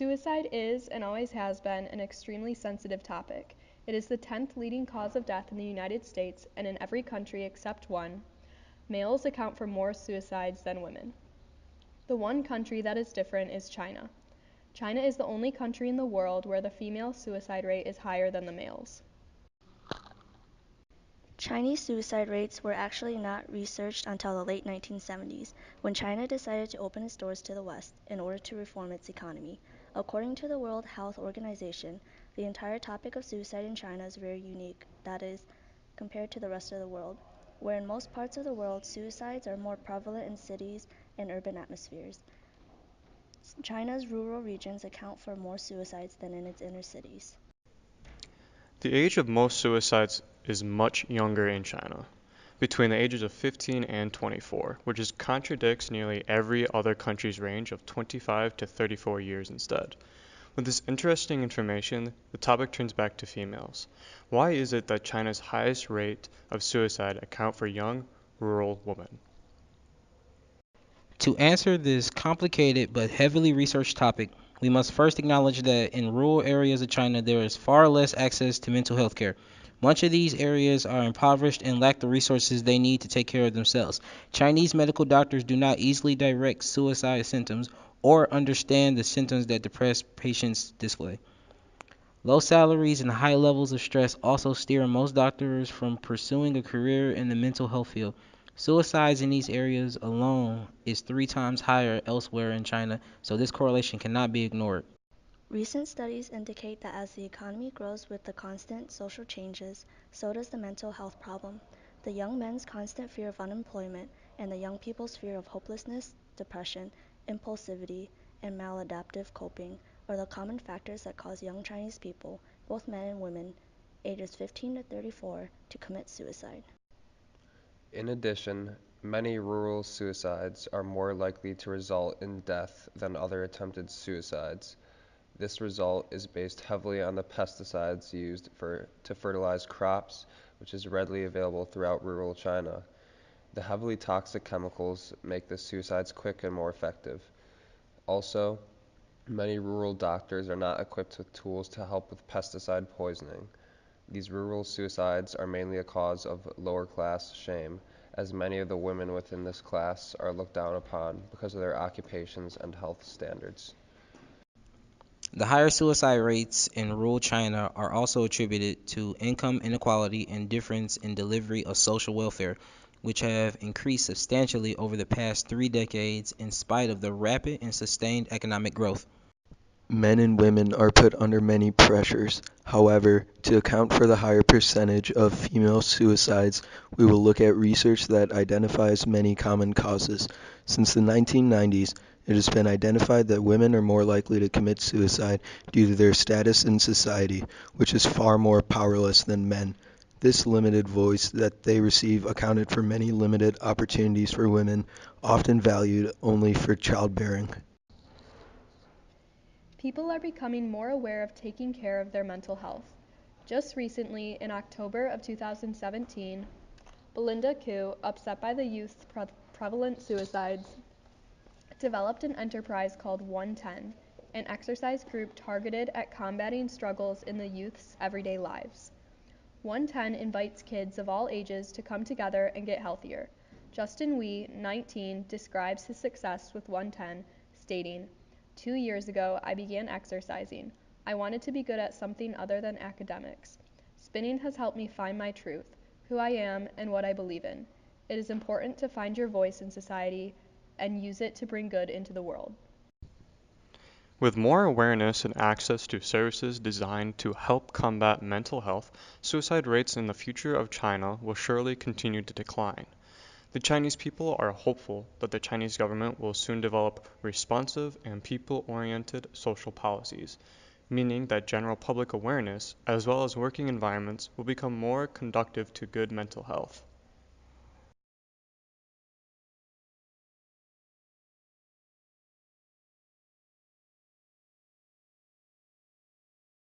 Suicide is, and always has been, an extremely sensitive topic. It is the 10th leading cause of death in the United States, and in every country except one, males account for more suicides than women. The one country that is different is China. China is the only country in the world where the female suicide rate is higher than the male's. Chinese suicide rates were actually not researched until the late 1970s, when China decided to open its doors to the West in order to reform its economy. According to the World Health Organization, the entire topic of suicide in China is very unique, that is, compared to the rest of the world, where in most parts of the world suicides are more prevalent in cities and urban atmospheres. China's rural regions account for more suicides than in its inner cities. The age of most suicides is much younger in China, between the ages of 15 and 24, which contradicts nearly every other country's range of 25 to 34 years instead. With this interesting information, the topic turns back to females. Why is it that China's highest rate of suicide account for young, rural women? To answer this complicated but heavily researched topic, we must first acknowledge that in rural areas of China there is far less access to mental health care. Much of these areas are impoverished and lack the resources they need to take care of themselves. Chinese medical doctors do not easily direct suicide symptoms or understand the symptoms that depressed patients display. Low salaries and high levels of stress also steer most doctors from pursuing a career in the mental health field. Suicides in these areas alone is 3 times higher elsewhere in China, so this correlation cannot be ignored. Recent studies indicate that as the economy grows with the constant social changes, so does the mental health problem. The young men's constant fear of unemployment and the young people's fear of hopelessness, depression, impulsivity, and maladaptive coping are the common factors that cause young Chinese people, both men and women, ages 15 to 34, to commit suicide. In addition, many rural suicides are more likely to result in death than other attempted suicides. This result is based heavily on the pesticides used to fertilize crops, which is readily available throughout rural China. The heavily toxic chemicals make the suicides quick and more effective. Also, many rural doctors are not equipped with tools to help with pesticide poisoning. These rural suicides are mainly a cause of lower class shame, as many of the women within this class are looked down upon because of their occupations and health standards. The higher suicide rates in rural China are also attributed to income inequality and difference in delivery of social welfare, which have increased substantially over the past 3 decades in spite of the rapid and sustained economic growth. Men and women are put under many pressures. However, to account for the higher percentage of female suicides, we will look at research that identifies many common causes. Since the 1990s, it has been identified that women are more likely to commit suicide due to their status in society, which is far more powerless than men. This limited voice that they receive accounted for many limited opportunities for women, often valued only for childbearing. People are becoming more aware of taking care of their mental health. Just recently, in October of 2017, Belinda Ku, upset by the youth's prevalent suicides, developed an enterprise called 110, an exercise group targeted at combating struggles in the youth's everyday lives. 110 invites kids of all ages to come together and get healthier. Justin Wee, 19, describes his success with 110, stating, 2 years ago, I began exercising. I wanted to be good at something other than academics. Spinning has helped me find my truth, who I am, and what I believe in. It is important to find your voice in society and use it to bring good into the world. With more awareness and access to services designed to help combat mental health, suicide rates in the future of China will surely continue to decline. The Chinese people are hopeful that the Chinese government will soon develop responsive and people-oriented social policies, meaning that general public awareness, as well as working environments, will become more conducive to good mental health.